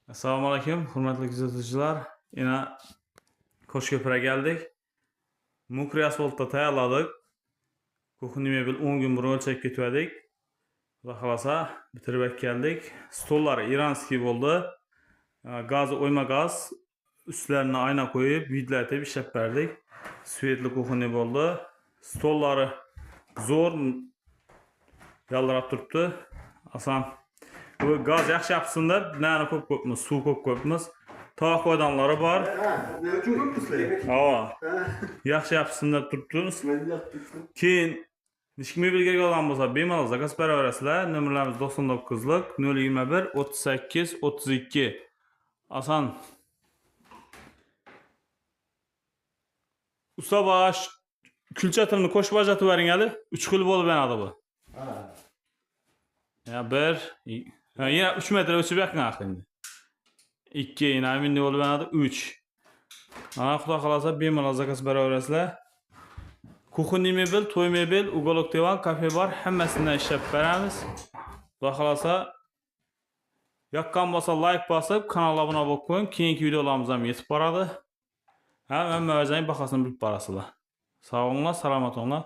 Assalomu alaykum, hurmatli kuzatuvchilar. Yana Qo'shko'pirga keldik. Mukri asfaltda tayyorladik. Kuxni mebel 10 gün burun o'lchab ketdik. Xudo xolasa bitirib keldik. Stollar iranskiy bo'ldi. Gazı oyma gaz. Üstlerine ayna koyup vidlatib ishlab berdik. Svetli kuxni bo'ldi. Stollari zo'r yaltirab turibdi. Asan bu gaz yaxshi yapsın deb, nani ko'p-ko'pmiz, suv ko'p-ko'pmiz. Tog' qo'ydanlari bor. Yaxshi yapsın deb turibmiz. Keyin nishki mebelga olgan bo'lsa, bemalol zakaz beraverasizlar. Nomerlarimiz 99lik 021 38 32. Asan usta baş külcha tilini qo'shib ajratib bering hali. 3 xil bo'lib yanadi bu. Ya bir, yine 3 metre ölçüp yakın aklımda. 2, yine emin olub yanadi 3. Ana Xudo xolasa bemalol zakaz beraverasizlar. Kuxni mebel, to'y mebel, ugolok divan, kafe bar, hammasidan ishlab beramiz. Xudo xolasa yoqqan bo'lsa like bosib, kanalga obuna bo'lib qo'ying. Keyingi videolarimiz ham yetib boradi. Hamma o'zingizning bahosini bilib borasizlar. Sog' bo'linglar, salomat bo'linglar.